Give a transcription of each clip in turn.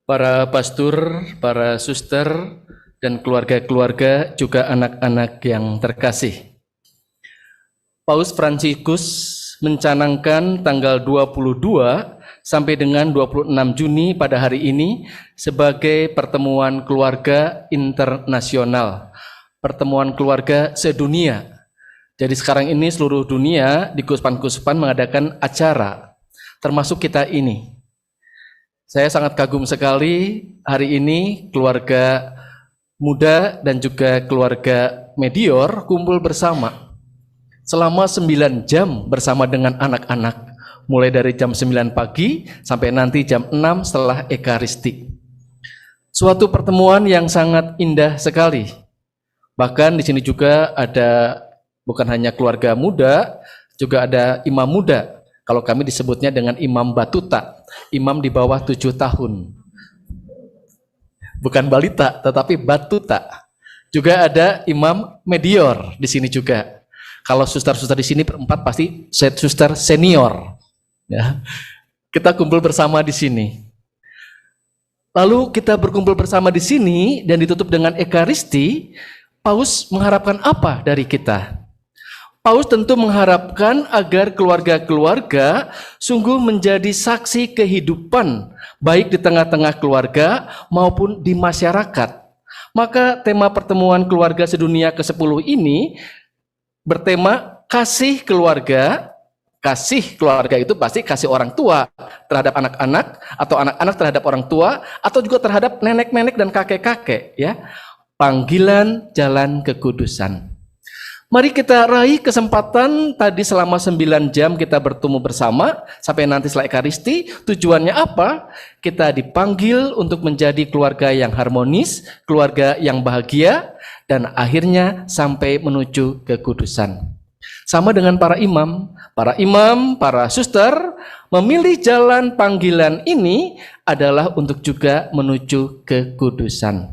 para pastor, para suster, dan keluarga-keluarga, juga anak-anak yang terkasih. Paus Fransiskus mencanangkan tanggal 22 sampai dengan 26 Juni pada hari ini sebagai pertemuan keluarga internasional, pertemuan keluarga sedunia. Jadi sekarang ini seluruh dunia di kuspan-kuspan mengadakan acara, termasuk kita ini. Saya sangat kagum sekali hari ini keluarga muda dan juga keluarga Medior kumpul bersama selama 9 jam bersama dengan anak-anak, mulai dari jam 9 pagi sampai nanti jam 6 setelah Ekaristi. Suatu pertemuan yang sangat indah sekali. Bahkan di sini juga ada bukan hanya keluarga muda, juga ada imam muda. Kalau kami disebutnya dengan imam batuta, imam di bawah 7 tahun. Bukan balita, tetapi batuta. Juga ada imam medior di sini juga. Kalau suster-suster di sini berempat pasti suster senior. Ya. Kita kumpul bersama di sini. Lalu kita berkumpul bersama di sini dan ditutup dengan Ekaristi. Paus mengharapkan apa dari kita? Paus tentu mengharapkan agar keluarga-keluarga sungguh menjadi saksi kehidupan, baik di tengah-tengah keluarga maupun di masyarakat. Maka tema pertemuan keluarga sedunia ke-10 ini bertema kasih keluarga. Kasih keluarga itu pasti kasih orang tua terhadap anak-anak, atau anak-anak terhadap orang tua, atau juga terhadap nenek-nenek dan kakek-kakek. Ya, panggilan jalan kekudusan. Mari kita raih kesempatan tadi selama 9 jam kita bertemu bersama sampai nanti setelah Ekaristi. Tujuannya apa? Kita dipanggil untuk menjadi keluarga yang harmonis, keluarga yang bahagia, dan akhirnya sampai menuju kekudusan. Sama dengan para imam, para suster memilih jalan panggilan ini adalah untuk juga menuju kekudusan.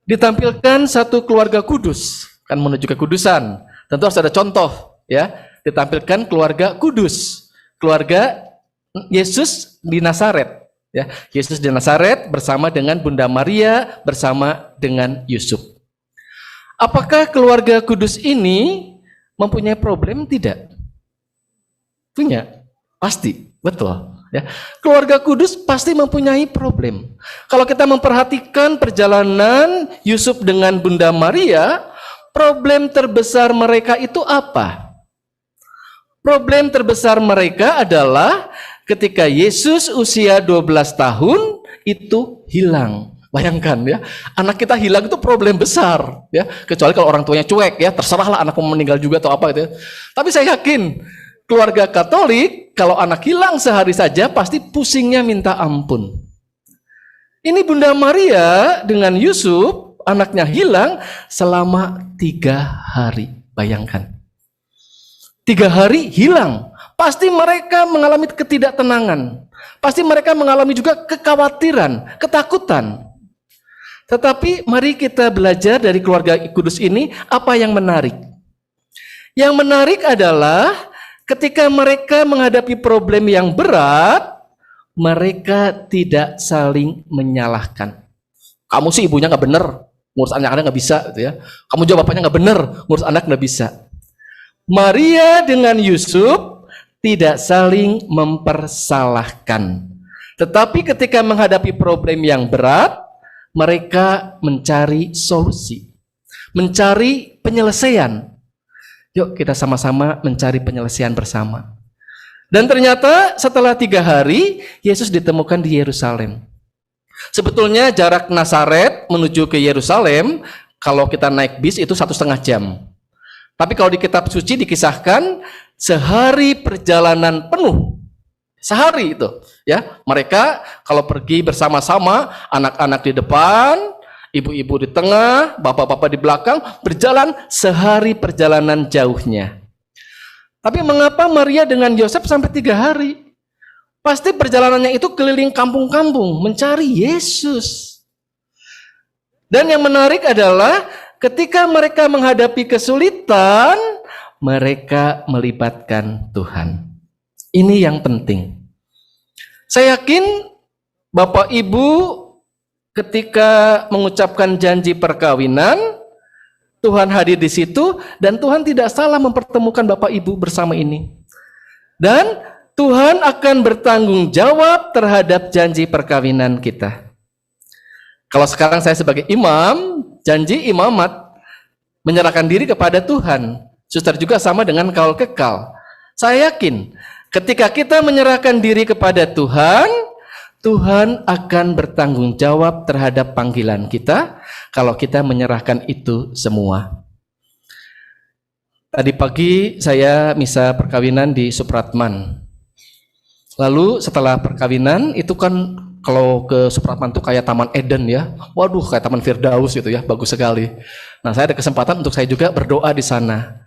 Ditampilkan satu keluarga kudus kan menuju kekudusan. Tentu harus ada contoh, ya. Ditampilkan keluarga kudus, keluarga Yesus di Nazaret, ya. Yesus di Nazaret bersama dengan Bunda Maria, bersama dengan Yusuf. Apakah keluarga kudus ini mempunyai problem? Tidak. Punya, pasti, betul. Ya. Keluarga kudus pasti mempunyai problem. Kalau kita memperhatikan perjalanan Yusuf dengan Bunda Maria, problem terbesar mereka itu apa? Problem terbesar mereka adalah ketika Yesus usia 12 tahun itu hilang. Bayangkan ya, anak kita hilang itu problem besar ya. Kecuali kalau orang tuanya cuek ya, terserahlah anak mau meninggal juga atau apa gitu. Tapi saya yakin keluarga Katolik kalau anak hilang sehari saja pasti pusingnya minta ampun. Ini Bunda Maria dengan Yusuf, anaknya hilang selama 3 hari. Bayangkan. 3 hari hilang. Pasti mereka mengalami ketidaktenangan. Pasti mereka mengalami juga kekhawatiran, ketakutan. Tetapi mari kita belajar dari keluarga kudus ini apa yang menarik. Yang menarik adalah ketika mereka menghadapi problem yang berat, mereka tidak saling menyalahkan. Kamu sih ibunya nggak bener, ngurus anak-anak nggak bisa, gitu ya. Kamu juga bapaknya nggak bener, ngurus anak nggak bisa. Maria dengan Yusuf tidak saling mempersalahkan. Tetapi ketika menghadapi problem yang berat, mereka mencari solusi, mencari penyelesaian. Yuk kita sama-sama mencari penyelesaian bersama. Dan ternyata setelah 3 hari, Yesus ditemukan di Yerusalem. Sebetulnya jarak Nazaret menuju ke Yerusalem, kalau kita naik bis itu 1,5 jam. Tapi kalau di kitab suci dikisahkan sehari perjalanan penuh. Sehari itu, ya. Mereka kalau pergi bersama-sama, anak-anak di depan, ibu-ibu di tengah, bapak-bapak di belakang, berjalan sehari perjalanan jauhnya. Tapi mengapa Maria dengan Yosef sampai 3 hari? Pasti perjalanannya itu keliling kampung-kampung mencari Yesus. Dan yang menarik adalah ketika mereka menghadapi kesulitan, mereka melibatkan Tuhan. Ini yang penting. Saya yakin Bapak Ibu ketika mengucapkan janji perkawinan, Tuhan hadir di situ dan Tuhan tidak salah mempertemukan Bapak Ibu bersama ini. Dan Tuhan akan bertanggung jawab terhadap janji perkawinan kita. Kalau sekarang saya sebagai imam, janji imamat menyerahkan diri kepada Tuhan. Suster juga sama dengan kaul kekal. Saya yakin ketika kita menyerahkan diri kepada Tuhan, Tuhan akan bertanggung jawab terhadap panggilan kita kalau kita menyerahkan itu semua. Tadi pagi saya misa perkawinan di Supratman. Lalu setelah perkawinan itu kan kalau ke Supratman itu kayak Taman Eden ya. Waduh, kayak Taman Firdaus gitu ya, bagus sekali. Nah, saya ada kesempatan untuk saya juga berdoa di sana.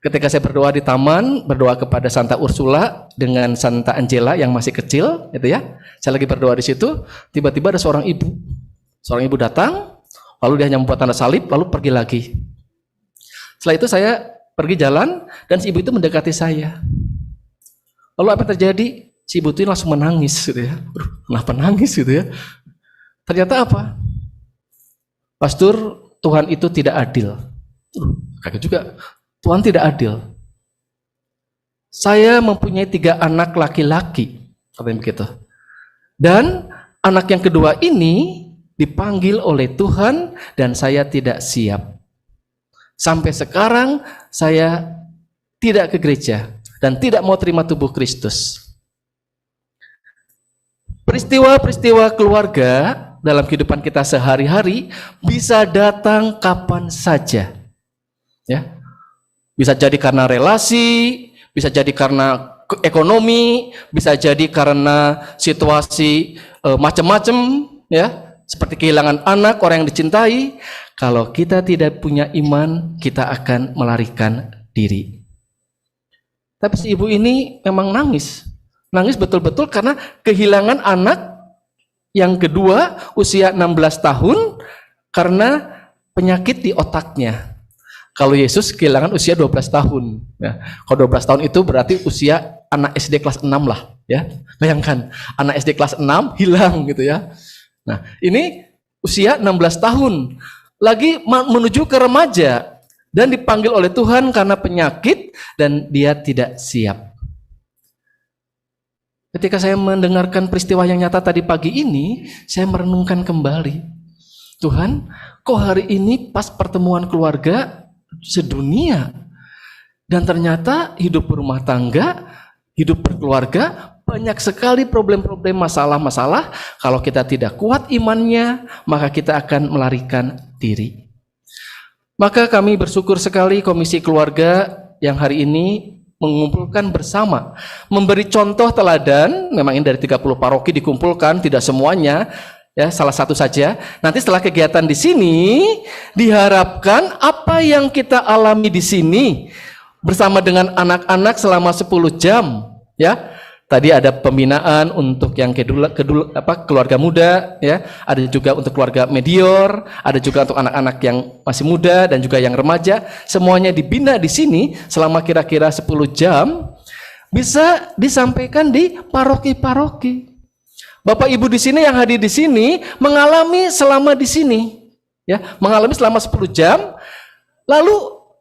Ketika saya berdoa di taman, berdoa kepada Santa Ursula dengan Santa Angela yang masih kecil, gitu ya. Saya lagi berdoa di situ, tiba-tiba ada seorang ibu. Seorang ibu datang, lalu dia hanya membuat tanda salib, lalu pergi lagi. Setelah itu saya pergi jalan dan si ibu itu mendekati saya. Lalu apa yang terjadi? Si ibu itu langsung menangis gitu ya. Kenapa nangis gitu ya? Ternyata apa? Pastor, Tuhan itu tidak adil. Kaget juga. Tuhan tidak adil. Saya mempunyai 3 anak laki-laki, katanya begitu. Dan anak yang kedua ini dipanggil oleh Tuhan dan saya tidak siap. Sampai sekarang saya tidak ke gereja dan tidak mau terima tubuh Kristus. Peristiwa-peristiwa keluarga dalam kehidupan kita sehari-hari bisa datang kapan saja. Ya. Bisa jadi karena relasi, bisa jadi karena ekonomi, bisa jadi karena situasi macam-macam, ya, seperti kehilangan anak, orang yang dicintai. Kalau kita tidak punya iman, kita akan melarikan diri. Tapi si ibu ini memang nangis betul-betul karena kehilangan anak yang kedua usia 16 tahun karena penyakit di otaknya. Kalau Yesus kehilangan usia 12 tahun. Ya. Kalau 12 tahun itu berarti usia anak SD kelas 6 lah. Ya. Bayangkan, anak SD kelas 6 hilang gitu ya. Nah, ini usia 16 tahun. Lagi menuju ke remaja. Dan dipanggil oleh Tuhan karena penyakit dan dia tidak siap. Ketika saya mendengarkan peristiwa yang nyata tadi pagi ini, saya merenungkan kembali. Tuhan, kok hari ini pas pertemuan keluarga sedunia dan ternyata hidup berumah tangga, hidup berkeluarga banyak sekali problem-problem, masalah-masalah. Kalau kita tidak kuat imannya, maka kita akan melarikan diri. Maka kami bersyukur sekali Komisi Keluarga yang hari ini mengumpulkan bersama, memberi contoh teladan. Memang ini dari 30 paroki dikumpulkan, tidak semuanya. Ya, salah satu saja. Nanti setelah kegiatan di sini, diharapkan apa yang kita alami di sini bersama dengan anak-anak selama 10 jam, ya. Tadi ada pembinaan untuk yang keluarga muda, ya. Ada juga untuk keluarga medior, ada juga untuk anak-anak yang masih muda dan juga yang remaja. Semuanya dibina di sini selama kira-kira 10 jam, bisa disampaikan di paroki-paroki. Bapak Ibu di sini yang hadir di sini mengalami selama di sini, ya, mengalami selama 10 jam. Lalu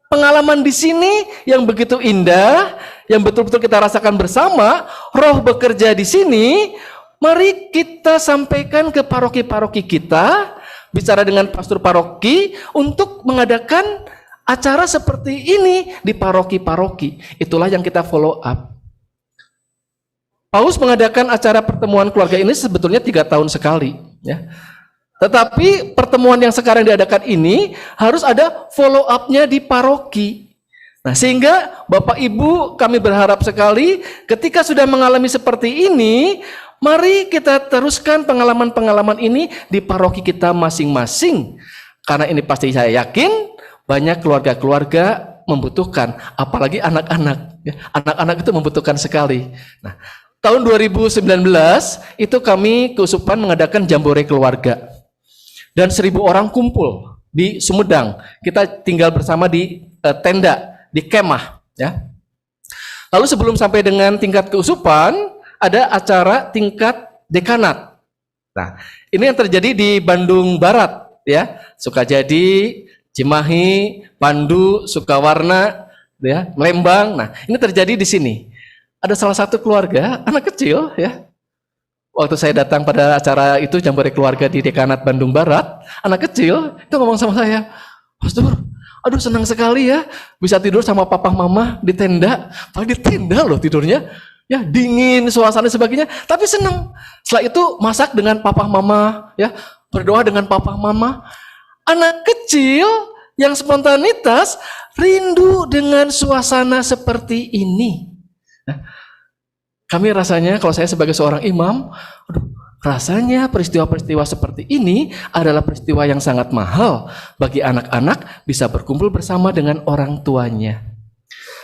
pengalaman di sini yang begitu indah, yang betul-betul kita rasakan bersama, Roh bekerja di sini. Mari kita sampaikan ke paroki-paroki kita, bicara dengan pastor paroki untuk mengadakan acara seperti ini di paroki-paroki. Itulah yang kita follow up. Paus mengadakan acara pertemuan keluarga ini sebetulnya 3 tahun sekali, ya. Tetapi pertemuan yang sekarang diadakan ini harus ada follow up-nya di paroki. Nah, sehingga Bapak Ibu kami berharap sekali ketika sudah mengalami seperti ini, mari kita teruskan pengalaman-pengalaman ini di paroki kita masing-masing. Karena ini pasti saya yakin banyak keluarga-keluarga membutuhkan, apalagi anak-anak. Anak-anak itu membutuhkan sekali. Nah, tahun 2019 itu kami keuskupan mengadakan jambore keluarga dan 1.000 orang kumpul di Sumedang. Kita tinggal bersama di tenda, di kemah, ya. Lalu sebelum sampai dengan tingkat keuskupan ada acara tingkat dekanat. Nah, ini yang terjadi di Bandung Barat, ya. Sukajadi, Cimahi, Pandu, Sukawarna, ya, Lembang. Nah, ini terjadi di sini. Ada salah satu keluarga, anak kecil, ya. Waktu saya datang pada acara itu, jambore keluarga di Dekanat Bandung Barat, anak kecil itu ngomong sama saya, Pastor, aduh senang sekali ya, bisa tidur sama papa mama di tenda. Padahal di tenda loh tidurnya. Ya, dingin, suasana sebagainya, tapi senang. Setelah itu masak dengan papa mama, ya, berdoa dengan papa mama. Anak kecil yang spontanitas rindu dengan suasana seperti ini. Nah, kami rasanya, kalau saya sebagai seorang imam, aduh, rasanya peristiwa-peristiwa seperti ini adalah peristiwa yang sangat mahal bagi anak-anak bisa berkumpul bersama dengan orang tuanya.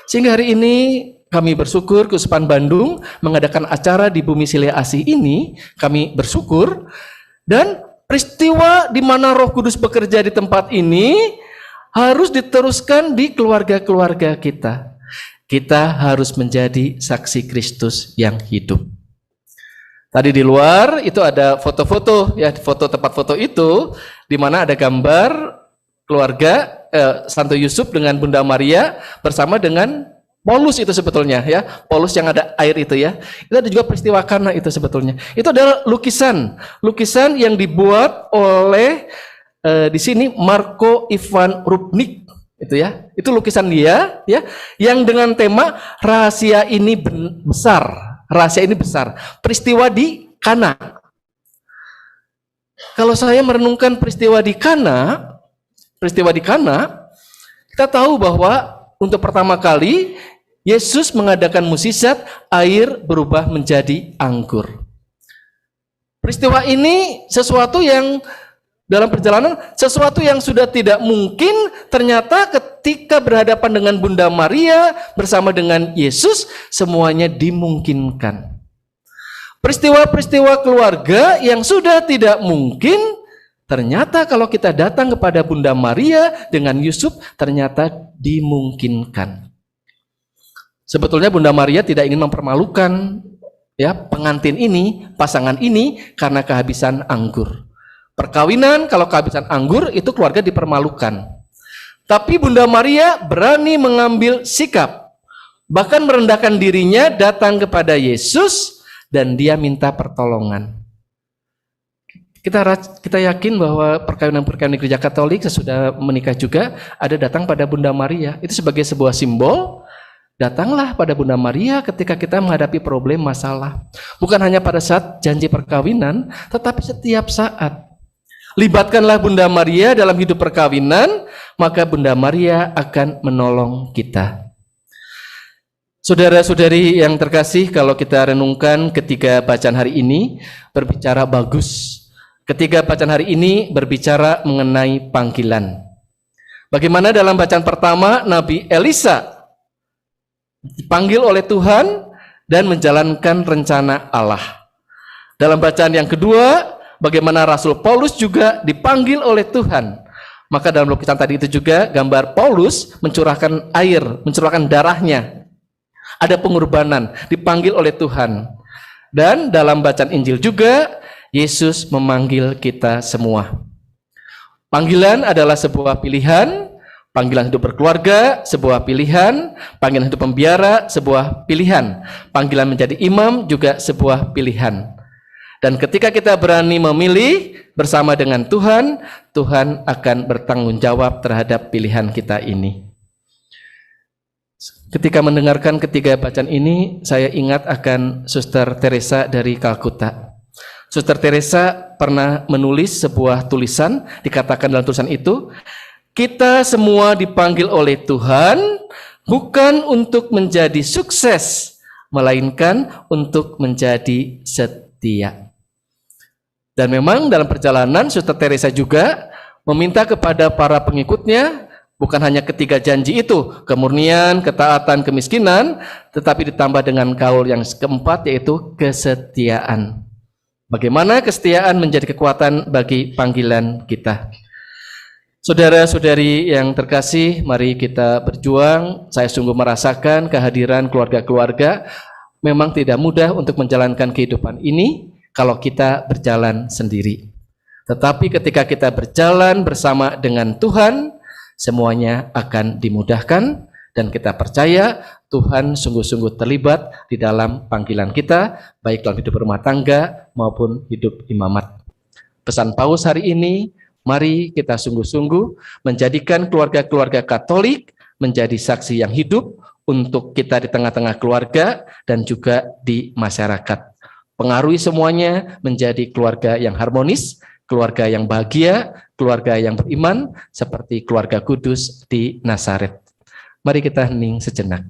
Sehingga hari ini kami bersyukur Keuskupan Bandung mengadakan acara di Bumi Silih Asih ini. Kami bersyukur, dan peristiwa di mana Roh Kudus bekerja di tempat ini harus diteruskan di keluarga-keluarga kita. Kita harus menjadi saksi Kristus yang hidup. Tadi di luar itu ada foto-foto, ya, foto, tempat foto itu di mana ada gambar keluarga Santo Yusuf dengan Bunda Maria bersama dengan Paulus itu sebetulnya, ya, Paulus yang ada air itu, ya. Itu ada juga peristiwa Kana itu sebetulnya. Itu adalah lukisan yang dibuat oleh di sini Marco Ivan Rupnik, itu, ya. Itu lukisan dia, ya, yang dengan tema rahasia ini besar, rahasia ini besar. Peristiwa di Kana. Kalau saya merenungkan peristiwa di Kana, kita tahu bahwa untuk pertama kali Yesus mengadakan mukjizat air berubah menjadi anggur. Peristiwa ini sesuatu yang dalam perjalanan, sesuatu yang sudah tidak mungkin, ternyata ketika berhadapan dengan Bunda Maria bersama dengan Yesus, semuanya dimungkinkan. Peristiwa-peristiwa keluarga yang sudah tidak mungkin, ternyata kalau kita datang kepada Bunda Maria dengan Yusuf, ternyata dimungkinkan. Sebetulnya Bunda Maria tidak ingin mempermalukan, ya, pengantin ini, pasangan ini, karena kehabisan anggur. Perkawinan kalau kehabisan anggur itu keluarga dipermalukan. Tapi Bunda Maria berani mengambil sikap, bahkan merendahkan dirinya datang kepada Yesus dan dia minta pertolongan. Kita yakin bahwa perkawinan-perkawinan di Gereja Katolik sesudah menikah juga ada datang pada Bunda Maria. Itu sebagai sebuah simbol. Datanglah pada Bunda Maria ketika kita menghadapi problem masalah. Bukan hanya pada saat janji perkawinan, tetapi setiap saat. Libatkanlah Bunda Maria dalam hidup perkawinan, maka Bunda Maria akan menolong kita. Saudara-saudari yang terkasih, kalau kita renungkan ketiga bacaan hari ini berbicara bagus. Ketiga bacaan hari ini berbicara mengenai panggilan. Bagaimana dalam bacaan pertama Nabi Elisa dipanggil oleh Tuhan dan menjalankan rencana Allah. Dalam bacaan yang kedua, bagaimana Rasul Paulus juga dipanggil oleh Tuhan. Maka dalam lukisan tadi itu juga gambar Paulus mencurahkan air, mencurahkan darahnya. Ada pengorbanan, dipanggil oleh Tuhan. Dan dalam bacaan Injil juga, Yesus memanggil kita semua. Panggilan adalah sebuah pilihan. Panggilan hidup berkeluarga, sebuah pilihan. Panggilan hidup pembiara, sebuah pilihan. Panggilan menjadi imam juga sebuah pilihan. Dan ketika kita berani memilih bersama dengan Tuhan, Tuhan akan bertanggung jawab terhadap pilihan kita ini. Ketika mendengarkan ketiga bacaan ini, saya ingat akan Suster Teresa dari Kalkuta. Suster Teresa pernah menulis sebuah tulisan, dikatakan dalam tulisan itu, kita semua dipanggil oleh Tuhan bukan untuk menjadi sukses, melainkan untuk menjadi setia. Dan memang dalam perjalanan Suster Teresa juga meminta kepada para pengikutnya bukan hanya ketiga janji itu, kemurnian, ketaatan, kemiskinan, tetapi ditambah dengan kaul yang keempat, yaitu kesetiaan. Bagaimana kesetiaan menjadi kekuatan bagi panggilan kita. Saudara-saudari yang terkasih, mari kita berjuang. Saya sungguh merasakan kehadiran keluarga-keluarga memang tidak mudah untuk menjalankan kehidupan ini, kalau kita berjalan sendiri. Tetapi ketika kita berjalan bersama dengan Tuhan, semuanya akan dimudahkan dan kita percaya Tuhan sungguh-sungguh terlibat di dalam panggilan kita, baik dalam hidup rumah tangga maupun hidup imamat. Pesan Paus hari ini, mari kita sungguh-sungguh menjadikan keluarga-keluarga Katolik menjadi saksi yang hidup untuk kita di tengah-tengah keluarga dan juga di masyarakat. Pengaruhi semuanya menjadi keluarga yang harmonis, keluarga yang bahagia, keluarga yang beriman, seperti keluarga kudus di Nazaret. Mari kita hening sejenak.